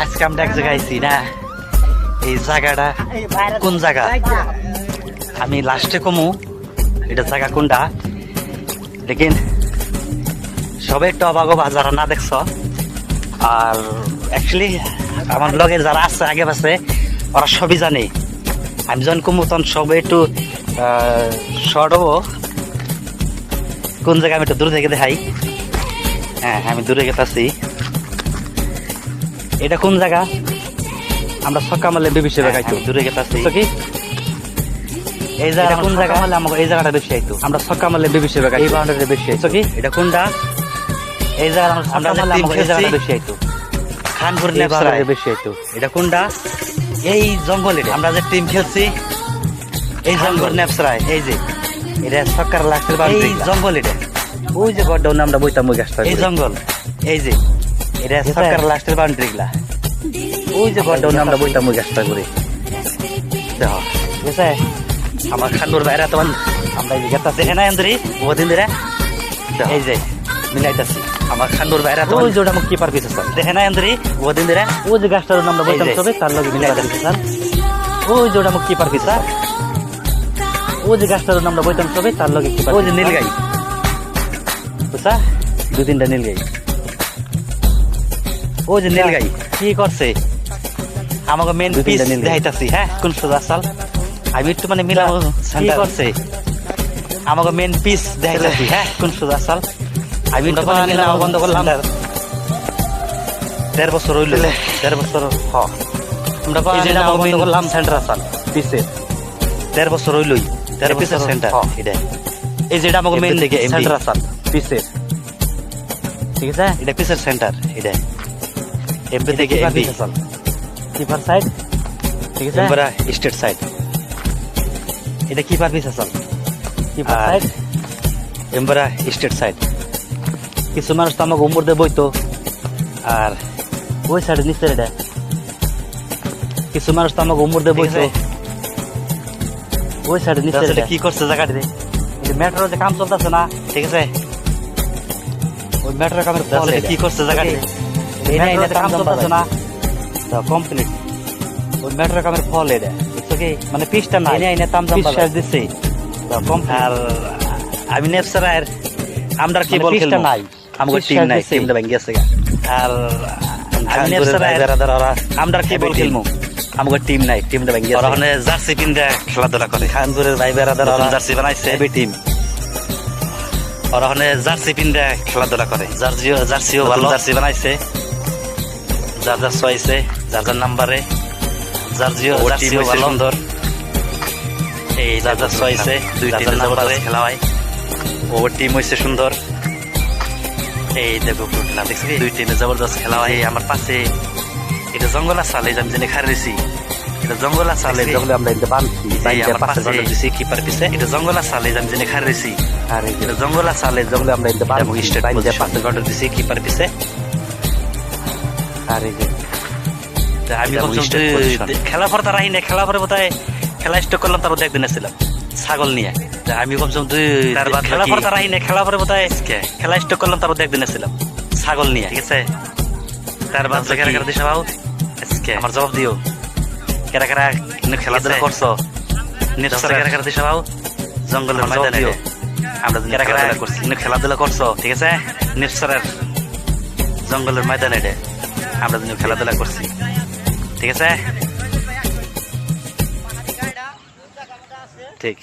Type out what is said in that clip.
আজকে আমরা এক জায়গায় আইছি না, এই জায়গাটা কোন জায়গা আমি লাস্টে কমু এটা জায়গা কোনটা, লেকিন সবাই একটু অবাক হবা যারা না দেখছ। আর অ্যাকচুয়ালি আমার লগে যারা আছে আগে পাশে ওরা সবই জানে। আমি যখন কমু তখন সবাই একটু শর্ট হবো। কোন জায়গায় আমি একটু দূরে থেকে দেখাই। হ্যাঁ আমি দূরে গেতাছি। এটা কোন জায়গা আমরা ছক্কা মারলে বেশি বেগাইতো দূরে গেতাছি কি এই জায়গা কোন জায়গা হলে আমাকে এই জায়গাটা বেশি আইতো আমরা ছক্কা মারলে বেশি বেগাই এই বাউন্ডারিটা বেশি আইতো কি এটা কোনটা এই জায়গা আমরা এই জায়গাটা বেশি আইতো খানপুর নেপালে বেশি আইতো এটা কোনটা এই জঙ্গল এটা আমরা যে টিম খেলছি এই জঙ্গল নেপসরায় এই যে এটা ছক্কার লাস্টের বাউন্ডারি এই জঙ্গল এটা ওই যে গড্ডাউন আমরা বইতাম ওই গাছটা এই জঙ্গল এই যে এটা ছক্কার লাস্টের বাউন্ডারি গুলা ওই যে গড্ডাউন আমরা বইতাম ওই গাছটা করে দেখো ঠিক আছে। আমার খানপুর বাইরে তখন আমরা এই গেতা দেখে না এন্দ্রি বহুদিন ধরে এই যে মিলাইতাছি আমার খানপুর বাইরে তো ওই যে ওটা আমার কিপার পিছে স্যার দেখে না এন্দ্রি বহুদিন ধরে ওই যে গাছটার আমরা বইতাম সবে তার লগে মিলাইতাছি স্যার ওই যে ওটা আমার কিপার পিছে ওই যে গাছটার আমরা বইতাম সবে তার লগে কিপার ওই যে নীলগাই বুঝছা দুই তিনটা নীলগাই ওই যে নীলগাই কি করছে আমাকে মেন পিস দেখাইতাছি। হ্যাঁ কোন সোজা সাল আমি একটু মানে মিলাবো কি করছে আমাকে মেন পিস দেখাইতাছি। হ্যাঁ কোন সোজা সাল আমি একটু মানে মিলাবো বন্ধ করলাম 1.5 বছর হইল 1.5 বছর আমরা বন্ধ করলাম সেন্টার সাল পিসে 1.5 বছর হইলই 1.5 বছর সেন্টার এটা এই যেটা আমাকে মেন দেখে সেন্টার সাল পিসে ঠিক আছে এটা পিসের সেন্টার এটা এমপি থেকে এমপি সাল কিপার সাইড ঠিক আছে এমবরা স্টেট সাইড এটা কিপার পিস আছে কিপার সাইড এমবরা স্টেট সাইড কিছু মানুষ তো আমাকে উমর দিয়ে বইতো আর ওই সাইডে নিচে এটা কিছু মানুষ তো আমাকে উমর দিয়ে বইতো ওই সাইডে নিচে এটা কি করছে জায়গাটিতে এটা মেট্রোর যে কাম চলতেছে না ঠিক আছে ওই মেট্রোর কামের ফলে কি করছে জায়গাটিতে এটা কাম চলতেছে না কমপ্লিট ওই মেট্রো কামের ফল এটা বুঝছো কি মানে পিসটা না এনে তাম তাম বিশ্বাস দিচ্ছে আর আমি নেপসারার আমরা কি বল খেলবো নাই আমাদের টিম নাই টিমটা ভেঙে গেছে আর আমি নেপসারার আমরা কি বল খেলবো আমাদের টিম নাই টিমটা ভেঙে গেছে ওখানে জার্সি পিনতে খেলাধুলা করে খানপুরের ভাই বেরাদার ওরা জার্সি বানাইছে এবি টিম ওখানে জার্সি পিনতে খেলাধুলা করে জার্সিও ভালো জার্সি বানাইছে যার যার চয়েসে যার যার নাম্বারে জার্সিও ভালো সুন্দর এই যার যার চয়েসে দুই তিন নাম্বারে খেলা হয় ও টিম হয়েছে সুন্দর এই দেখো না দেখছি দুই টিমে জবরদস্ত খেলা হয় আমার পাশে এটা জঙ্গলা সালে আমি জেনে খারেছি এটা জঙ্গলা সালে জঙ্গলে আমরা এটা বানছি আমার পাশে দিছি কিপার পিছে এটা জঙ্গলা সালে আমি জেনে খারেছি আর এটা জঙ্গলা সালে জঙ্গলে আমরা এটা বানছি স্টেট পজিশন পাশে গড় দিছি কিপার পিছে আর এই যে আমি খেলা পরে তারা না খেলা পরে বোধহয় খেলা স্টক করলাম তারপর একদিন এসেছিলাম ছাগল নিয়ে আমি কমসম খেলা পরে তারা না খেলা পরে বোধহয় খেলা স্টক করলাম তারপর একদিন এসেছিলাম ছাগল নিয়ে ঠিক আছে তার বাদ কেরা কেরা দিছে বাবু আমার জবাব দিও কেরা কেরা খেলাধুলা করছো কেরা কেরা দিছে বাবু জঙ্গলের ময়দানে আমরা কেরা কেরা করছি খেলাধুলা করছো ঠিক আছে নিঃসরের জঙ্গলের ময়দানে আমরা খেলাধুলা করছি ঠিক আছে ঠিক